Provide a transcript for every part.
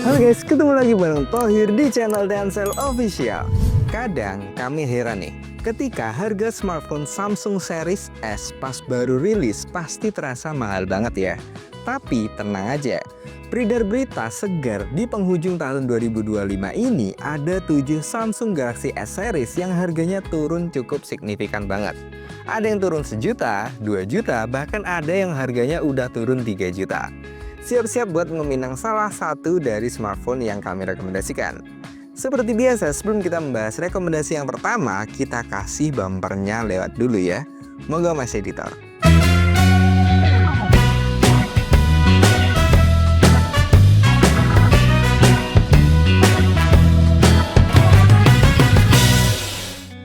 Halo guys, ketemu lagi bareng Thohir di channel Dansel Official. Kadang kami heran nih, ketika harga smartphone Samsung Series S pas baru rilis pasti terasa mahal banget ya. Tapi tenang aja, beredar berita segar di penghujung tahun 2025 ini ada 7 Samsung Galaxy S Series yang harganya turun cukup signifikan banget. Ada yang turun 1 juta, 2 juta, bahkan ada yang harganya udah turun 3 juta. Siap-siap buat meminang salah satu dari smartphone yang kami rekomendasikan. Seperti biasa, sebelum kita membahas rekomendasi yang pertama, kita kasih bumpernya lewat dulu ya. Moga Mas Editor.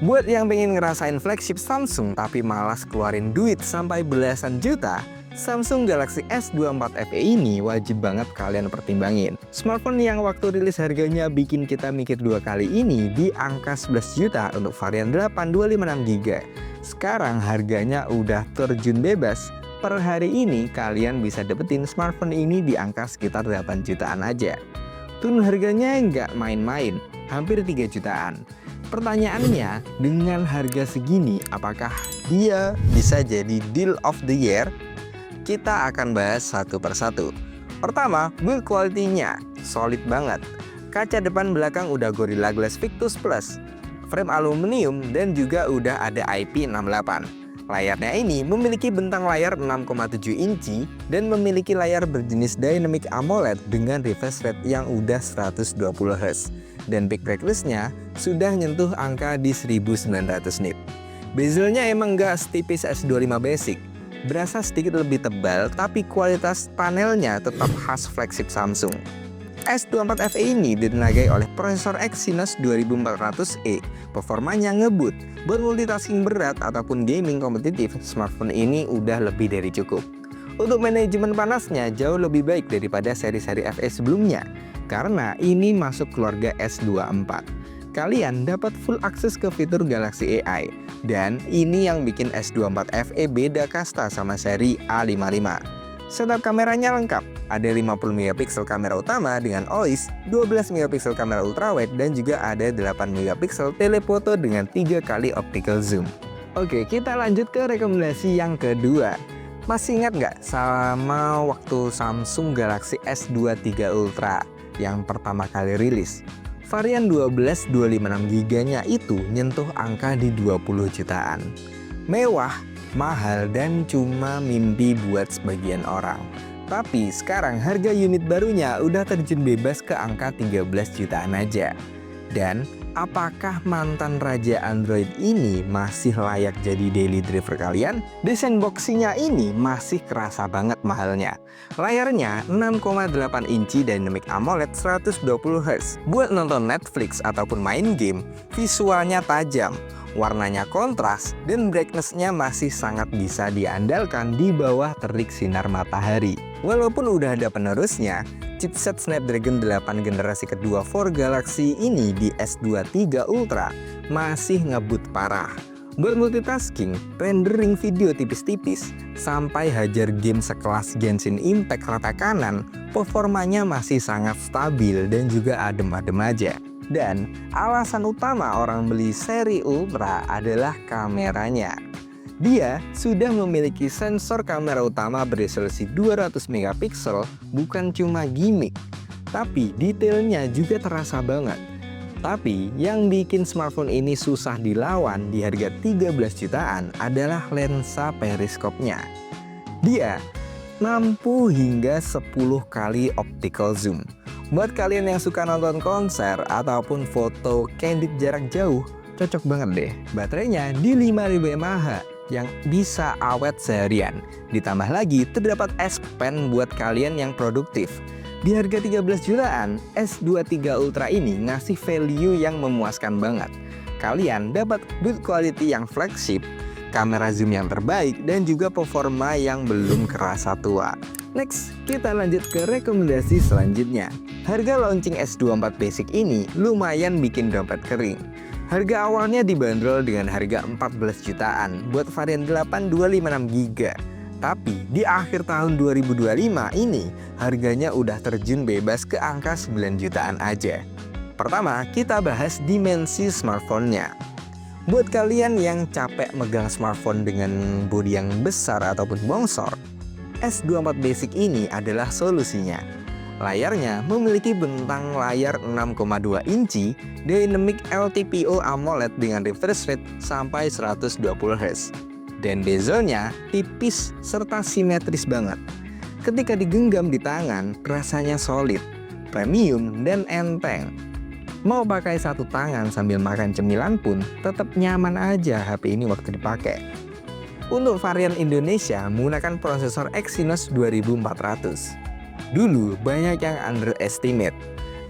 Buat yang pengen ngerasain flagship Samsung tapi malas keluarin duit sampai belasan juta, Samsung Galaxy S24 FE ini wajib banget kalian pertimbangin. Smartphone yang waktu rilis harganya bikin kita mikir 2 kali ini di angka 11 juta untuk varian 8256GB. Sekarang harganya udah terjun bebas. Per hari ini kalian bisa dapetin smartphone ini di angka sekitar 8 jutaan aja. Turun harganya nggak main-main, hampir 3 jutaan. Pertanyaannya, dengan harga segini, apakah dia bisa jadi deal of the year? Kita akan bahas satu persatu. Pertama, build quality-nya solid banget. Kaca depan belakang udah Gorilla Glass Victus Plus, frame aluminium, dan juga udah ada IP68. Layarnya ini memiliki bentang layar 6,7 inci dan memiliki layar berjenis Dynamic AMOLED dengan refresh rate yang udah 120 Hz. Dan peak brightness-nya sudah nyentuh angka di 1900 nit. Bezelnya emang nggak setipis S25 Basic, berasa sedikit lebih tebal, tapi kualitas panelnya tetap khas flagship Samsung. S24 FE ini ditenagai oleh prosesor Exynos 2400E. Performanya ngebut, buat multitasking berat ataupun gaming kompetitif, smartphone ini udah lebih dari cukup. Untuk manajemen panasnya jauh lebih baik daripada seri-seri FE sebelumnya, karena ini masuk keluarga S24. Kalian dapat full akses ke fitur Galaxy AI, dan ini yang bikin S24 FE beda kasta sama seri A55. Setup kameranya lengkap, ada 50MP kamera utama dengan OIS, 12MP kamera ultrawide, dan juga ada 8MP telefoto dengan 3 kali optical zoom. Oke, kita lanjut ke rekomendasi yang kedua. Masih ingat nggak sama waktu Samsung Galaxy S23 Ultra yang pertama kali rilis? Varian 12/256GB-nya itu nyentuh angka di 20 jutaan. Mewah, mahal, dan cuma mimpi buat sebagian orang. Tapi sekarang harga unit barunya udah terjun bebas ke angka 13 jutaan aja. Dan apakah mantan raja Android ini masih layak jadi daily driver kalian? Desain boxinya ini masih kerasa banget mahalnya. Layarnya 6,8 inci Dynamic AMOLED 120 Hz. Buat nonton Netflix ataupun main game, visualnya tajam, warnanya kontras, dan brightness-nya masih sangat bisa diandalkan di bawah terik sinar matahari. Walaupun udah ada penerusnya, chipset Snapdragon 8 generasi kedua for Galaxy ini di S23 Ultra masih ngebut parah. Buat multitasking, rendering video tipis-tipis, sampai hajar game sekelas Genshin Impact rata kanan, performanya masih sangat stabil dan juga adem-adem aja. Dan alasan utama orang beli seri Ultra adalah kameranya. Dia sudah memiliki sensor kamera utama beresolusi 200MP, bukan cuma gimmick, tapi detailnya juga terasa banget. Tapi yang bikin smartphone ini susah dilawan di harga 13 jutaan adalah lensa periskopnya. Dia mampu hingga 10 kali optical zoom. Buat kalian yang suka nonton konser ataupun foto candid jarak jauh, cocok banget deh. Baterainya di 5000 mAh yang bisa awet seharian. Ditambah lagi terdapat S Pen buat kalian yang produktif. Di harga 13 jutaan, S23 Ultra ini ngasih value yang memuaskan banget. Kalian dapat build quality yang flagship, kamera zoom yang terbaik, dan juga performa yang belum kerasa tua. Next, kita lanjut ke rekomendasi selanjutnya. Harga launching S24 Basic ini lumayan bikin dompet kering. Harga awalnya dibanderol dengan harga 14 jutaan buat varian 8256GB. Tapi di akhir tahun 2025 ini harganya udah terjun bebas ke angka 9 jutaan aja. Pertama, kita bahas dimensi smartphone-nya. Buat kalian yang capek megang smartphone dengan bodi yang besar ataupun bongsor, S24 Basic ini adalah solusinya. Layarnya memiliki bentang layar 6,2 inci Dynamic LTPO AMOLED dengan refresh rate sampai 120 Hz. Dan bezelnya tipis serta simetris banget. Ketika digenggam di tangan, rasanya solid, premium, dan enteng. Mau pakai satu tangan sambil makan cemilan pun tetap nyaman aja HP ini waktu dipakai. Untuk varian Indonesia menggunakan prosesor Exynos 2400. Dulu banyak yang underestimate,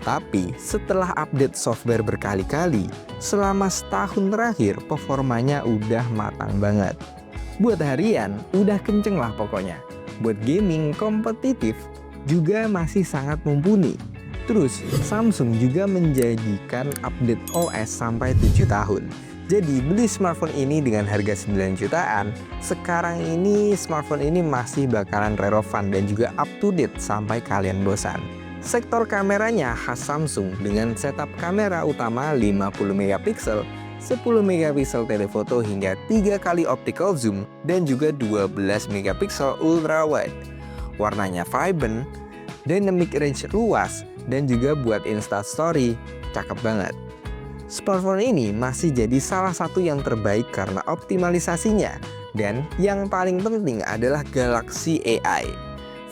tapi setelah update software berkali-kali, selama setahun terakhir performanya udah matang banget. Buat harian, udah kenceng lah pokoknya. Buat gaming kompetitif, juga masih sangat mumpuni. Terus, Samsung juga menjanjikan update OS sampai 7 tahun. Jadi beli smartphone ini dengan harga 9 jutaan, sekarang ini smartphone ini masih bakalan relevan dan juga up to date sampai kalian bosan. Sektor kameranya khas Samsung dengan setup kamera utama 50 megapiksel, 10 megapiksel telefoto hingga 3 kali optical zoom dan juga 12 megapiksel ultra wide. Warnanya vibrant, dynamic range luas dan juga buat Instastory, cakep banget. Smartphone ini masih jadi salah satu yang terbaik karena optimalisasinya. Dan yang paling penting adalah Galaxy AI.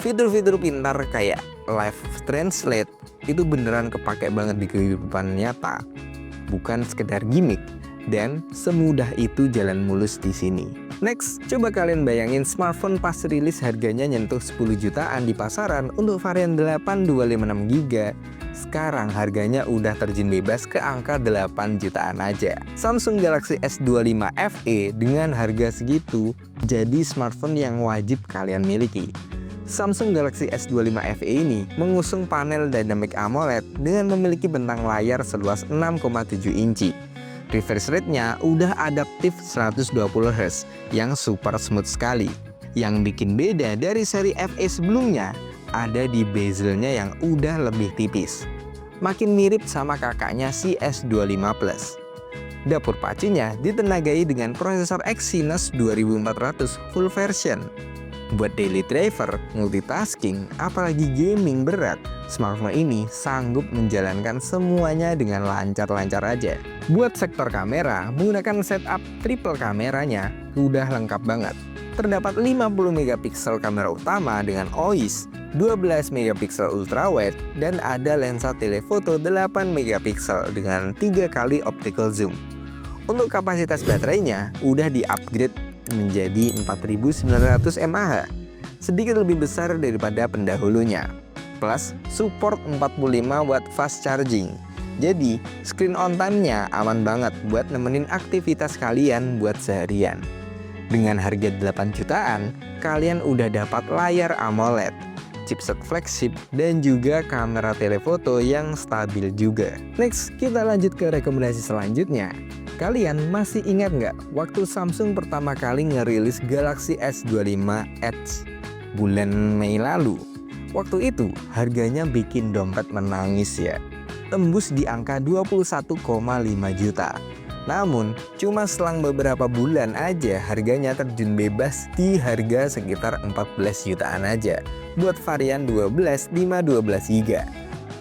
Fitur-fitur pintar kayak Live Translate itu beneran kepake banget di kehidupan nyata. Bukan sekedar gimmick. Dan semudah itu jalan mulus di sini. Next, coba kalian bayangin smartphone pas rilis harganya nyentuh 10 jutaan di pasaran untuk varian 8256GB. Sekarang harganya udah terjun bebas ke angka 8 jutaan aja. Samsung Galaxy S25 FE dengan harga segitu jadi smartphone yang wajib kalian miliki. Samsung Galaxy S25 FE ini mengusung panel Dynamic AMOLED dengan memiliki bentang layar seluas 6,7 inci. Refresh rate-nya udah adaptif 120 Hz yang super smooth sekali. Yang bikin beda dari seri FE sebelumnya ada di bezelnya yang udah lebih tipis. Makin mirip sama kakaknya si S25 Plus. Dapur pacunya ditenagai dengan prosesor Exynos 2400 full version. Buat daily driver, multitasking, apalagi gaming berat, smartphone ini sanggup menjalankan semuanya dengan lancar-lancar aja. Buat sektor kamera, menggunakan setup triple kameranya udah lengkap banget. Terdapat 50 megapiksel kamera utama dengan OIS, 12 megapiksel ultrawide, dan ada lensa telefoto 8 megapiksel dengan 3 kali optical zoom. Untuk kapasitas baterainya udah di-upgrade menjadi 4900 mAh, sedikit lebih besar daripada pendahulunya. Plus support 45 watt fast charging. Jadi screen on time-nya aman banget buat nemenin aktivitas kalian buat seharian. Dengan harga 8 jutaan, kalian udah dapat layar AMOLED, chipset flagship, dan juga kamera telefoto yang stabil juga. Next, kita lanjut ke rekomendasi selanjutnya. Kalian masih ingat nggak waktu Samsung pertama kali ngerilis Galaxy S25 Edge bulan Mei lalu? Waktu itu harganya bikin dompet menangis ya. Tembus di angka 21,5 juta. Namun, cuma selang beberapa bulan aja harganya terjun bebas di harga sekitar 14 jutaan aja buat varian 12 512GB.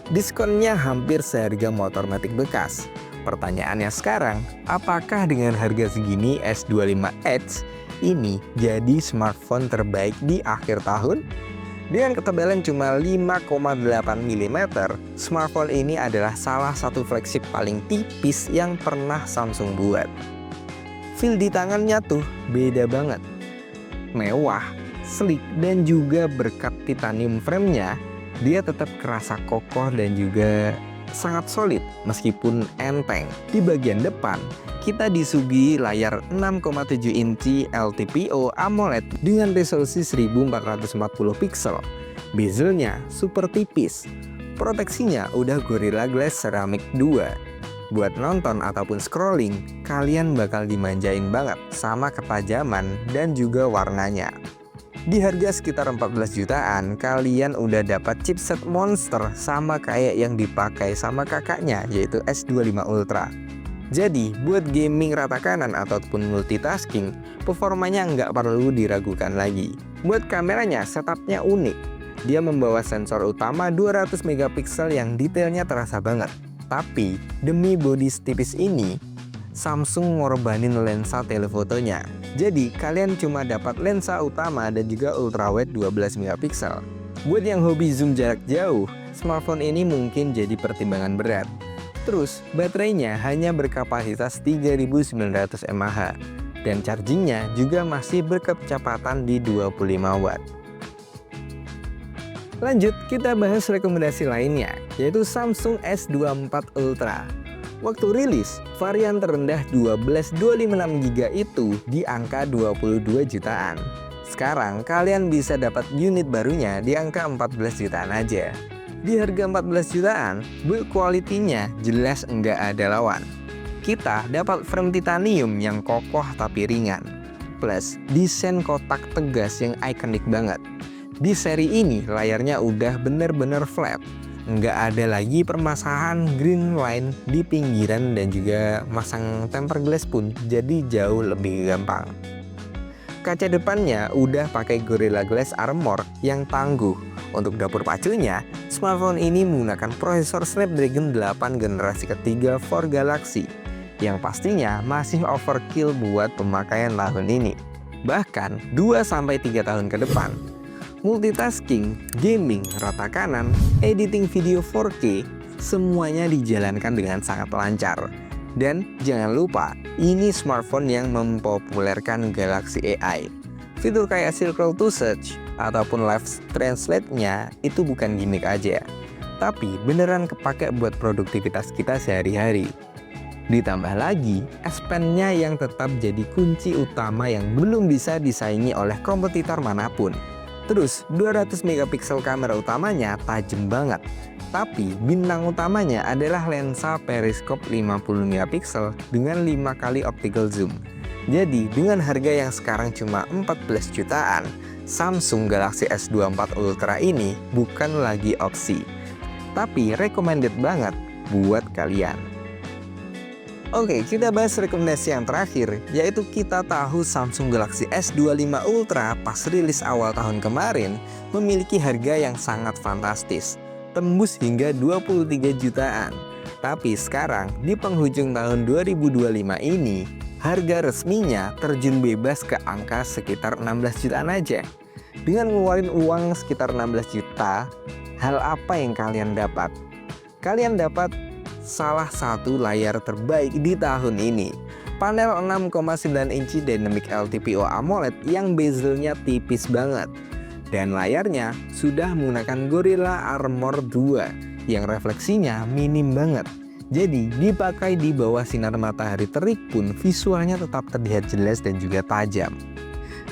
Diskonnya hampir seharga motor matic bekas. Pertanyaannya sekarang, apakah dengan harga segini S25 Edge ini jadi smartphone terbaik di akhir tahun? Dengan ketebalan cuma 5,8 mm, smartphone ini adalah salah satu flagship paling tipis yang pernah Samsung buat. Feel di tangannya tuh beda banget. Mewah, sleek, dan juga berkat titanium frame-nya, dia tetap kerasa kokoh dan juga sangat solid meskipun enteng. Di bagian depan, kita disuguhi layar 6,7 inci LTPO AMOLED dengan resolusi 1440 piksel. Bezelnya super tipis. Proteksinya udah Gorilla Glass Ceramic 2. Buat nonton ataupun scrolling, kalian bakal dimanjain banget sama ketajaman dan juga warnanya. Di harga sekitar 14 jutaan, kalian udah dapat chipset monster sama kayak yang dipakai sama kakaknya, yaitu S25 Ultra. Jadi, buat gaming rata kanan ataupun multitasking, performanya nggak perlu diragukan lagi. Buat kameranya, setupnya unik. Dia membawa sensor utama 200 megapiksel yang detailnya terasa banget. Tapi, demi bodi setipis ini, Samsung ngorbanin lensa telefotonya. Jadi, kalian cuma dapat lensa utama dan juga ultrawide 12 megapiksel. Buat yang hobi zoom jarak jauh, smartphone ini mungkin jadi pertimbangan berat. Terus, baterainya hanya berkapasitas 3900 mAh dan chargingnya juga masih berkecepatan di 25 watt. Lanjut, kita bahas rekomendasi lainnya, yaitu Samsung S24 Ultra. Waktu rilis, varian terendah 12256GB itu di angka 22 jutaan. Sekarang kalian bisa dapat unit barunya di angka 14 jutaan aja. Di harga 14 jutaan, build quality-nya jelas enggak ada lawan. Kita dapat frame titanium yang kokoh tapi ringan, plus desain kotak tegas yang ikonik banget. Di seri ini layarnya udah bener-bener flat. Nggak ada lagi permasalahan green line di pinggiran dan juga masang tempered glass pun jadi jauh lebih gampang. Kaca depannya udah pakai Gorilla Glass Armor yang tangguh. Untuk dapur pacunya, smartphone ini menggunakan prosesor Snapdragon 8 generasi ketiga for Galaxy yang pastinya masih overkill buat pemakaian tahun ini. Bahkan 2-3 tahun ke depan, multitasking, gaming, rata kanan, editing video 4K, semuanya dijalankan dengan sangat lancar. Dan jangan lupa, ini smartphone yang mempopulerkan Galaxy AI. Fitur kayak Circle to Search ataupun Live Translate-nya itu bukan gimmick aja, tapi beneran kepake buat produktivitas kita sehari-hari. Ditambah lagi, S Pen-nya yang tetap jadi kunci utama yang belum bisa disaingi oleh kompetitor manapun. Terus 200 megapiksel kamera utamanya tajam banget. Tapi bintang utamanya adalah lensa periskop 50 megapiksel dengan 5 kali optical zoom. Jadi dengan harga yang sekarang cuma 14 jutaan, Samsung Galaxy S24 Ultra ini bukan lagi opsi, tapi recommended banget buat kalian. Oke, kita bahas rekomendasi yang terakhir, yaitu kita tahu Samsung Galaxy S25 Ultra pas rilis awal tahun kemarin memiliki harga yang sangat fantastis, tembus hingga 23 jutaan. Tapi sekarang di penghujung tahun 2025 ini, harga resminya terjun bebas ke angka sekitar 16 jutaan aja. Dengan ngeluarin uang sekitar 16 juta, hal apa yang kalian dapat? Kalian dapat salah satu layar terbaik di tahun ini. Panel 6,9 inci Dynamic LTPO AMOLED yang bezelnya tipis banget. Dan layarnya sudah menggunakan Gorilla Armor 2 yang refleksinya minim banget. Jadi dipakai di bawah sinar matahari terik pun visualnya tetap terlihat jelas dan juga tajam.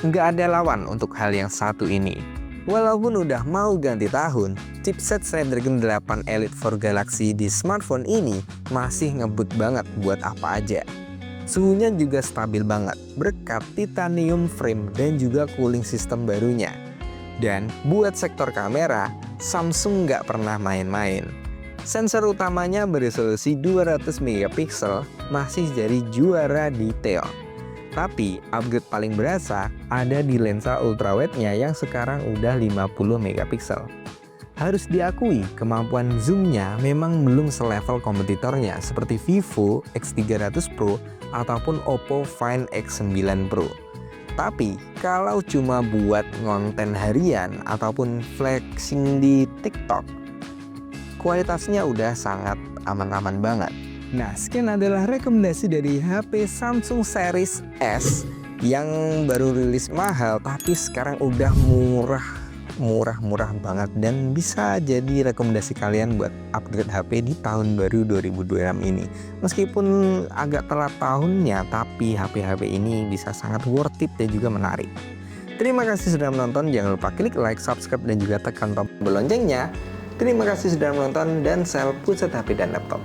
Nggak ada lawan untuk hal yang satu ini. Walaupun udah mau ganti tahun, chipset Snapdragon 8 Elite for Galaxy di smartphone ini masih ngebut banget buat apa aja. Suhunya juga stabil banget berkat titanium frame dan juga cooling system barunya. Dan buat sektor kamera, Samsung nggak pernah main-main. Sensor utamanya beresolusi 200 megapiksel masih jadi juara detail. Tapi upgrade paling berasa ada di lensa ultrawide-nya yang sekarang udah 50 megapiksel. Harus diakui, kemampuan zoom-nya memang belum selevel kompetitornya seperti Vivo X300 Pro ataupun Oppo Find X9 Pro. Tapi kalau cuma buat konten harian ataupun flexing di TikTok, kualitasnya udah sangat aman-aman banget. Nah, sekian adalah rekomendasi dari HP Samsung Series S yang baru rilis mahal tapi sekarang udah murah banget dan bisa jadi rekomendasi kalian buat upgrade HP di tahun baru 2026 ini. Meskipun agak telat tahunnya, tapi HP-HP ini bisa sangat worth it dan juga menarik. Terima kasih sudah menonton, jangan lupa klik like, subscribe, dan juga tekan tombol loncengnya. Terima kasih sudah menonton dan sel pusat HP dan laptop.